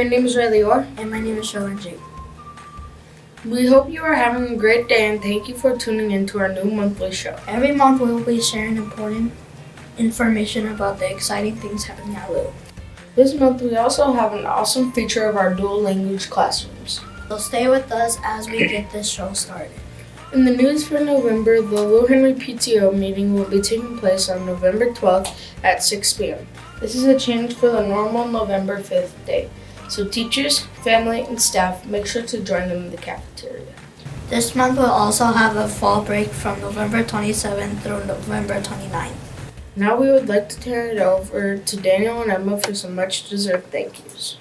name is Riley Orr. And my name is Sherlyn Jake. We hope you are having a great day and thank you for tuning in to our new monthly show. Every month we will be sharing important information about the exciting things happening at LU. This month we also have an awesome feature of our dual language classrooms. So stay with us as we get this show started. In the news for November, the Lou Henry PTO meeting will be taking place on November 12th at 6 p.m. This is a change for the normal November 5th date. So teachers, family, and staff, make sure to join them in the cafeteria. This month we'll also have a fall break from November 27th through November 29th. Now we would like to turn it over to Daniel and Emma for some much-deserved thank yous.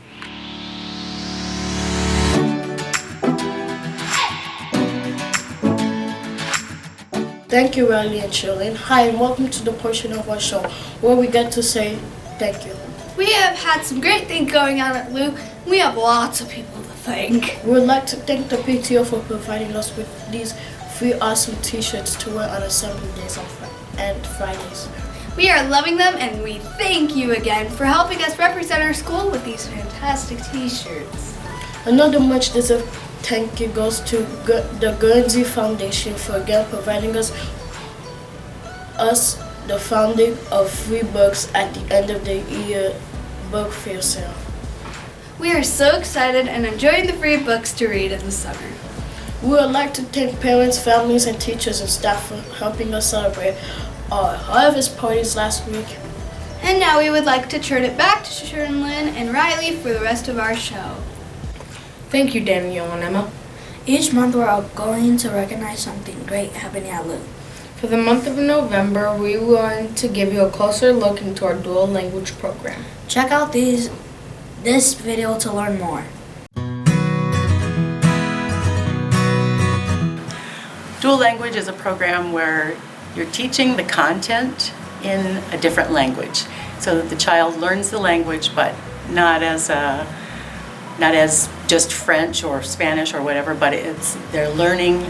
Thank you, Riley and Sherlyn. Hi, and welcome to the portion of our show where we get to say thank you. We have had some great things going on at LU. We have lots of people to thank. We would like to thank the PTO for providing us with these free awesome t-shirts to wear on assembly days and Fridays. We are loving them and we thank you again for helping us represent our school with these fantastic t-shirts. Another much deserved thank you goes to the Guernsey Foundation for again providing us the funding of free books at the end of the year book fair sale. We are so excited and enjoying the free books to read in the summer. We would like to thank parents, families, and teachers and staff for helping us celebrate our harvest parties last week. And now we would like to turn it back to Sherlyn and Riley for the rest of our show. Thank you, Daniel and Emma. Each month we're going to recognize something great happening at LU. For the month of November, we want to give you a closer look into our dual language program. Check out this video to learn more. Dual language is a program where you're teaching the content in a different language so that the child learns the language but not as just French or Spanish or whatever, but they're learning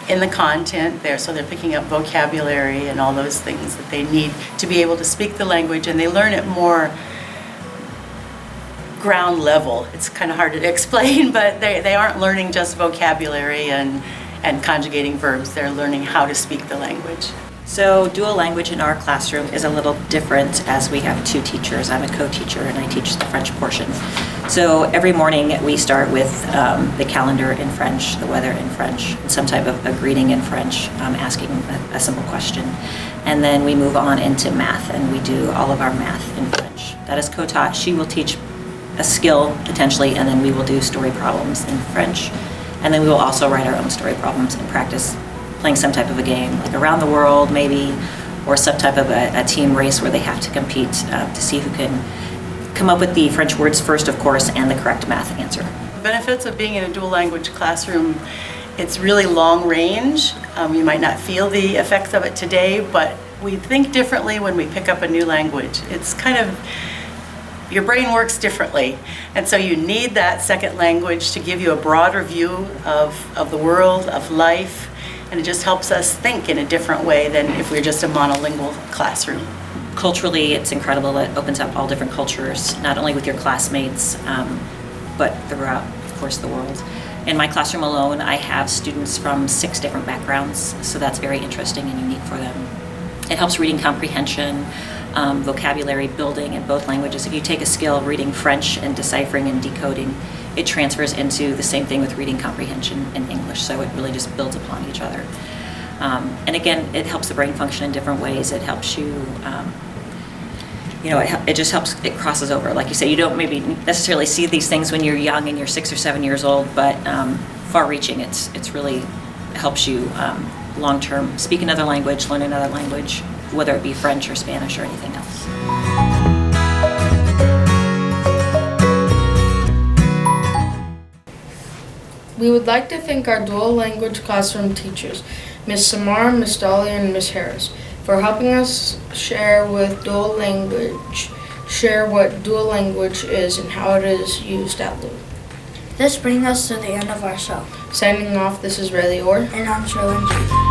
in the content there, so they're picking up vocabulary and all those things that they need to be able to speak the language, and they learn it more ground level. It's kind of hard to explain, but they aren't learning just vocabulary and conjugating verbs. They're learning how to speak the language. So dual language in our classroom is a little different as we have two teachers. I'm a co-teacher and I teach the French portion. So every morning we start with the calendar in French, the weather in French, and some type of a greeting in French, asking a simple question. And then we move on into math and we do all of our math in French. That is co-taught. She will teach a skill potentially, and then we will do story problems in French. And then we will also write our own story problems and practice playing some type of a game, like around the world maybe, or some type of a team race where they have to compete to see who can come up with the French words first, of course, and the correct math answer. The benefits of being in a dual language classroom, it's really long range. You might not feel the effects of it today, but we think differently when we pick up a new language. It's kind of, your brain works differently, and so you need that second language to give you a broader view of the world, of life, and it just helps us think in a different way than if we're just a monolingual classroom. Culturally, it's incredible. It opens up all different cultures, not only with your classmates, but throughout, of course, the world. In my classroom alone, I have students from 6 different backgrounds, so that's very interesting and unique for them. It helps reading comprehension, vocabulary building in both languages. If you take a skill of reading French and deciphering and decoding, it transfers into the same thing with reading comprehension in English, so it really just builds upon each other. And again, it helps the brain function in different ways. It helps you, it just helps, it crosses over. Like you say, you don't maybe necessarily see these things when you're young and you're 6 or 7 years old, but far-reaching, it's really helps you long-term speak another language, learn another language, whether it be French or Spanish or anything else. We would like to thank our dual language classroom teachers, Ms. Samara, Ms. Dahlia, and Ms. Harris, for helping us share what dual language is and how it is used at LU. This brings us to the end of our show. Signing off, this is Riley Orr. And I'm Sherlyn Jake.